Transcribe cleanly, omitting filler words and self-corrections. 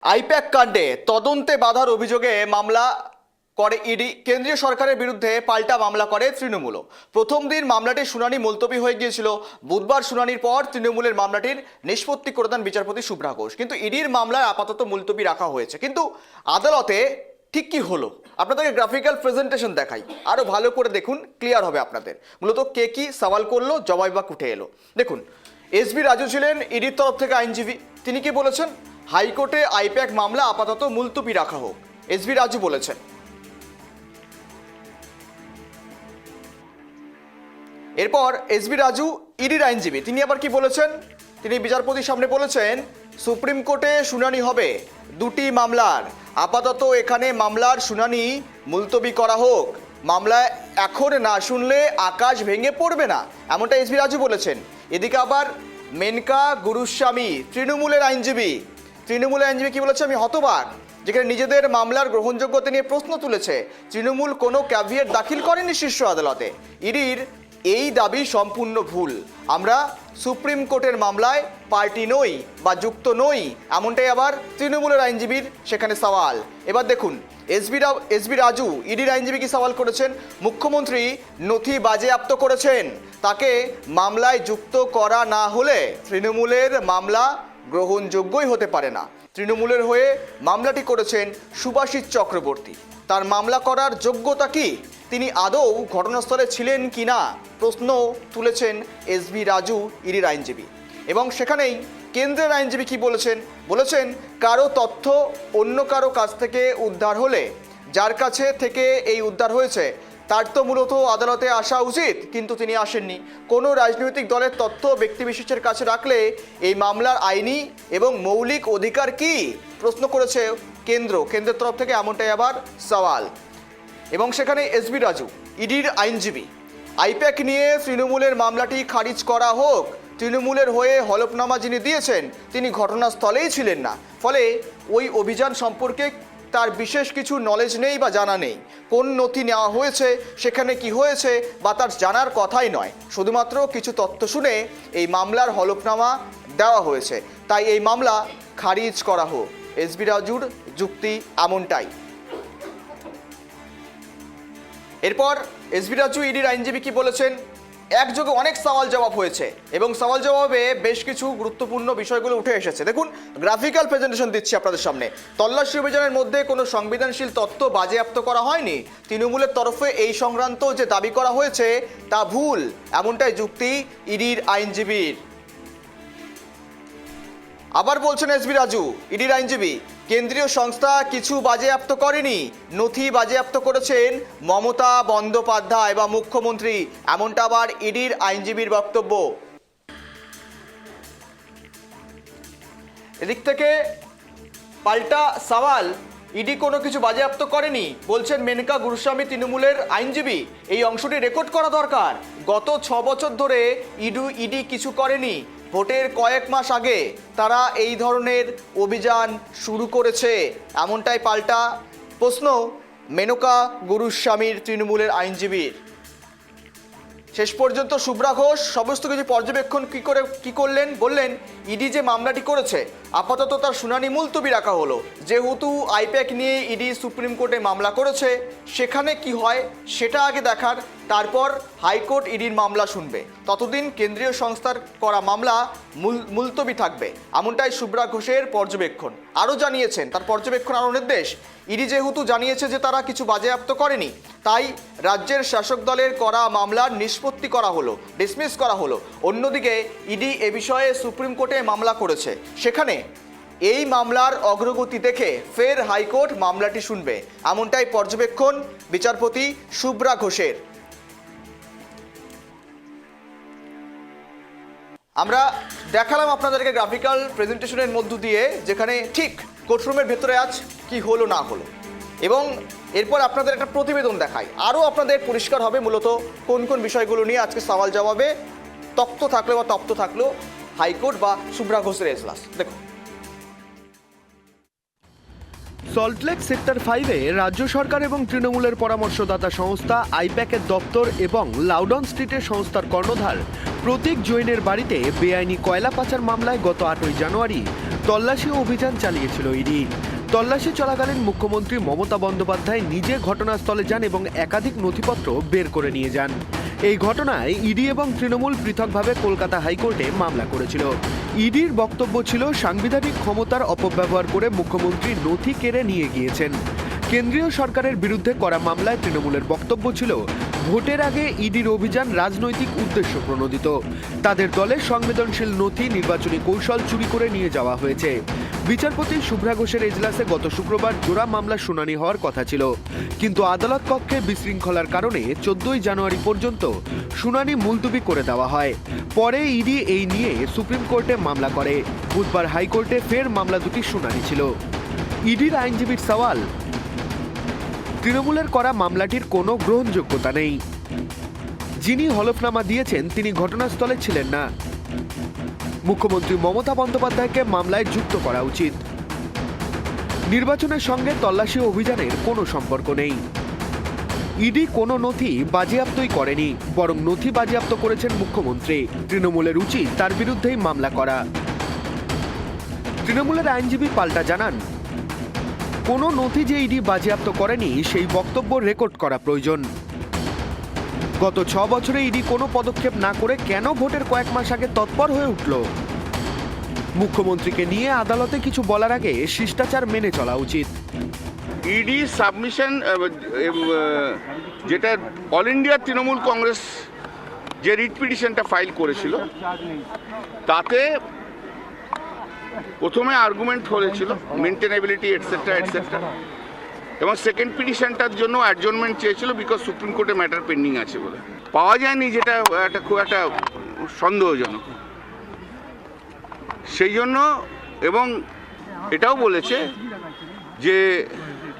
I-PAC কাণ্ডে তদন্তে বাধার অভিযোগে মামলা করে ইডি। কেন্দ্রীয় সরকারের বিরুদ্ধে পাল্টা মামলা করে তৃণমূল। প্রথম দিন মামলাটির শুনানি মুলতবি হয়ে গিয়েছিল। বুধবার শুনানির পর তৃণমূলের মামলাটির নিষ্পত্তি করে দেন বিচারপতি শুভ্রা ঘোষ। কিন্তু ইডির মামলায় আপাতত মুলতবি রাখা হয়েছে। কিন্তু আদালতে ঠিক কি হলো আপনাদেরকে গ্রাফিক্যাল প্রেজেন্টেশন দেখাই, আরো ভালো করে দেখুন, ক্লিয়ার হবে আপনাদের। মূলত কে কি সওয়াল করলো, জবাব বা উঠে এলো দেখুন। এসবি রাজু ছিলেন ইডির তরফ থেকে আইনজীবী। তিনি কি বলেছেন? হাইকোর্টে আইপ্যাক মামলা আপাতত মুলতবি রাখা হোক, এসবি রাজু বলেছেন। এরপর এসবি রাজু ইডির আইনজীবী, তিনি আবার কি বলেছেন? তিনি বিচারপতির সামনে বলেছেন সুপ্রিম কোর্টে শুনানি হবে দুটি মামলার, আপাতত এখানে মামলার শুনানি মুলতবি করা হোক। মামলা এখন না শুনলে আকাশ ভেঙে পড়বে না, এমনটা এসবি রাজু বলেছেন। এদিকে আবার মেনকা গুরুস্বামী তৃণমূলের আইনজীবী কি বলেছে? আমি হতবাক, যেখানে নিজেদের মামলার গ্রহণযোগ্যতা নিয়ে প্রশ্ন তুলেছে। তৃণমূল কোনো ক্যাভিয়েট দাখিল করেনি শীর্ষ আদালতে। ইডির এই দাবি সম্পূর্ণ ভুল। আমরা সুপ্রিম কোর্টের মামলায় পার্টি নই বা যুক্ত নই, এমনটাই আবার তৃণমূলের আইনজীবীর সেখানে সওয়াল। এবার দেখুন এসবি রাজু ইডির আইনজীবী কি সওয়াল করেছেন? মুখ্যমন্ত্রী নথি বাজেয়াপ্ত করেছেন, তাকে মামলায় যুক্ত করা না হলে তৃণমূলের মামলা গ্রহণযোগ্যই হতে পারে না। তৃণমূলের হয়ে মামলাটি করেছেন সুভাষিস চক্রবর্তী। তার মামলা করার যোগ্যতা কি? তিনি আদৌ ঘটনাস্থলে ছিলেন কি না প্রশ্ন তুলেছেন এসবি রাজু ইডির আইনজীবী। এবং সেখানেই কেন্দ্রের আইনজীবী কি বলেছেন কারো তথ্য অন্য কারো কাছ থেকে উদ্ধার হলে, যার কাছে থেকে এই উদ্ধার হয়েছে তার তো মূলত আদালতে আসা উচিত, কিন্তু তিনি আসেননি। কোনো রাজনৈতিক দলের তথ্য ব্যক্তিবিশেষের কাছে রাখলে এই মামলার আইনি এবং মৌলিক অধিকার কি প্রশ্ন করেছে কেন্দ্রের তরফ থেকে, এমনটাই আবার সওয়াল। এবং সেখানে এসবি রাজু ইডির আইনজীবী আইপ্যাক নিয়ে তৃণমূলের মামলাটি খারিজ করা হোক। তৃণমূলের হয়ে হলফনামা যিনি দিয়েছেন তিনি ঘটনাস্থলেই ছিলেন না, ফলে ওই অভিযান সম্পর্কে তার বিশেষ কিছু নলেজ নেই বা জানা নেই। কোন নথি নেওয়া হয়েছে, সেখানে কি হয়েছে বা তার জানার কথাই নয়, শুধুমাত্র কিছু তথ্য শুনে এই মামলার হলফনামা দেওয়া হয়েছে, তাই এই মামলা খারিজ করা হোক। এসবি রাজুর যুক্তি এমনটাই। এরপর এসবি রাজু ইডির আইনজীবী কি বলেছেন? একযোগে অনেক সওয়াল জবাব হয়েছে এবং সওয়াল জবাবে বেশ কিছু গুরুত্বপূর্ণ বিষয়গুলো উঠে এসেছে। দেখুন, গ্রাফিক্যাল প্রেজেন্টেশন দিচ্ছি আপনাদের সামনে। তল্লাশি অভিযানের মধ্যে কোনো সংবেদনশীল তথ্য বাজেয়াপ্ত করা হয়নি। তৃণমূলের তরফে এই সংক্রান্ত যে দাবি করা হয়েছে তা ভুল, এমনটাই যুক্তি ইডির আইনজীবীর। আবার বলছেন এসবি রাজু ইডির আইনজীবী, কেন্দ্রীয় সংস্থা কিছু বাজেয়াপ্ত করেনি, নথি বাজেয়াপ্ত করেছেন মমতা বন্দ্যোপাধ্যায় বা মুখ্যমন্ত্রী, এমনটা আবার ইডির আইনজীবীর বক্তব্য। এদিক থেকে পাল্টা সওয়াল, ইডি কোনো কিছু বাজেয়াপ্ত করেনি বলছেন মেনকা গুরুস্বামী তৃণমূলের আইনজীবী। এই অংশটি রেকর্ড করা দরকার। গত 6 বছর ধরে ইডি কিছু করেনি। ভোটের কয়েক মাস আগে তারা এই ধরনের অভিযান শুরু করেছে, এমনটাই পাল্টা প্রশ্ন মেনকা গুরুস্বামীর তৃণমূলের আইনজীবীর। শেষ পর্যন্ত শুভ্রা ঘোষ সমস্ত কিছু পর্যবেক্ষণ কি করলেন, বললেন ইডি যে মামলাটি করেছে আপাতত তার শুনানি মুলতবি রাখা হলো। যেহেতু আইপ্যাক নিয়ে ইডি সুপ্রিম কোর্টে মামলা করেছে, সেখানে কি হয় সেটা আগে দেখার, তারপর হাইকোর্ট ইডির মামলা শুনবে। ততদিন কেন্দ্রীয় সংস্থার করা মামলা মুলতবি থাকবে, এমনটাই শুভ্রা ঘোষের পর্যবেক্ষণ। আরও জানিয়েছেন তার পর্যবেক্ষণ আরও নির্দেশ, ইডি যেহেতু জানিয়েছে যে তারা কিছু বাজেয়াপ্ত করেনি, তাই রাজ্যের শাসক দলের করা মামলার নিষ্পত্তি করা হলো, ডিসমিস করা হলো। অন্যদিকে ইডি এ বিষয়ে সুপ্রিম কোর্টে মামলা করেছে, সেখানে এই মামলার অগ্রগতি দেখে ফের হাইকোর্ট মামলাটি শুনবে, এমনটাই পর্যবেক্ষণ বিচারপতি শুভ্রা ঘোষের। আমরা দেখালাম আপনাদেরকে গ্রাফিক্যাল প্রেজেন্টেশনের মধ্য দিয়ে, যেখানে ঠিক কোর্টরুমের ভেতরে আজ কি হলো না হলো, এবং এরপর আপনাদের একটা প্রতিবেদন দেখাই, আরও আপনাদের পরিষ্কার হবে মূলত কোন কোন বিষয়গুলো নিয়ে আজকে সওয়াল জবাবে তপ্ত থাকলো হাইকোর্ট বা শুভ্রা ঘোষের এজলাস। দেখুন, সল্টলেক সেক্টর 5-এ রাজ্য সরকার এবং তৃণমূলের পরামর্শদাতা সংস্থা আইপ্যাকের দপ্তর এবং লাউডন স্ট্রিটের সংস্থার কর্ণধার প্রতীক জৈনের বাড়িতে বেআইনি কয়লা পাচার মামলায় গত 8ই জানুয়ারি তল্লাশি অভিযান চালিয়েছিল ইডি। তল্লাশি চলাকালীন মুখ্যমন্ত্রী মমতা বন্দ্যোপাধ্যায় নিজে ঘটনাস্থলে যান এবং একাধিক নথিপত্র বের করে নিয়ে যান। এই ঘটনায় ইডি এবং তৃণমূল পৃথকভাবে কলকাতা হাইকোর্টে মামলা করেছিল। ইডির বক্তব্য ছিল সাংবিধানিক ক্ষমতার অপব্যবহার করে মুখ্যমন্ত্রী নথি কেড়ে নিয়ে গিয়েছেন। কেন্দ্রীয় সরকারের বিরুদ্ধে করা মামলায় তৃণমূলের বক্তব্য ছিল ভোটের আগে ইডির অভিযান রাজনৈতিক উদ্দেশ্য প্রণোদিত। তাদের দলের সংবেদনশীল নথি নির্বাচনী কৌশল চুরি করে নিয়ে যাওয়া হয়েছে। বিচারপতি শুভ্রা ঘোষের এজলাসে গত শুক্রবার জোড়া মামলা শুনানি হওয়ার কথা ছিল, কিন্তু আদালত কক্ষে বিশৃঙ্খলার কারণে 14 জানুয়ারি পর্যন্ত শুনানি মুলতবি করে দেওয়া হয়। পরে ইডি এই নিয়ে সুপ্রিম কোর্টে মামলা করে। বুধবার হাইকোর্টে ফের মামলা দুটি শুনানি ছিল। ইডির আইনজীবীর সওয়াল, তৃণমূলের করা মামলাটির কোনো গ্রহণযোগ্যতা নেই। যিনি হলফনামা দিয়েছেন তিনি ঘটনাস্থলে ছিলেন না। মুখ্যমন্ত্রী মমতা বন্দ্যোপাধ্যায়কে মামলায় যুক্ত করা উচিত। নির্বাচনের সঙ্গে তল্লাশি অভিযানের কোনো সম্পর্ক নেই। ইডি কোনো নথি বাজেয়াপ্তই করেনি, বরং নথি বাজেয়াপ্ত করেছেন মুখ্যমন্ত্রী। তৃণমূলের উচিত তার বিরুদ্ধেই মামলা করা। তৃণমূলের আইনজীবী পাল্টা জানান, কোনো নথি যে ইডি বাজেয়াপ্ত করেনি সেই বক্তব্য রেকর্ড করা প্রয়োজন। গত 6 বছরে ইডি কোনো পদক্ষেপ না করে কেন ভোটের কয়েক মাস আগে তৎপর হয়ে উঠল? মুখ্যমন্ত্রীকে নিয়ে আদালতে কিছু বলার আগে শিষ্টাচার মেনে চলা উচিত। ইডি সাবমিশন যেটা অল ইন্ডিয়া তৃণমূল কংগ্রেস যে রিট পিটিশনটা ফাইল করেছিল তাতে প্রথমে আর্গুমেন্ট হয়েছিল মেনটেনেবিলিটি এটসেট্রা এটসেট্রা, এবং সেকেন্ড পিটিশনটার জন্য অ্যাডজর্নমেন্ট চেয়েছিল বিকজ সুপ্রিম কোর্টে ম্যাটার পেন্ডিং আছে বলে। পাওয়া যায়নি, যেটা খুব একটা সন্দেহজনক। সেই জন্য, এবং এটাও বলেছে যে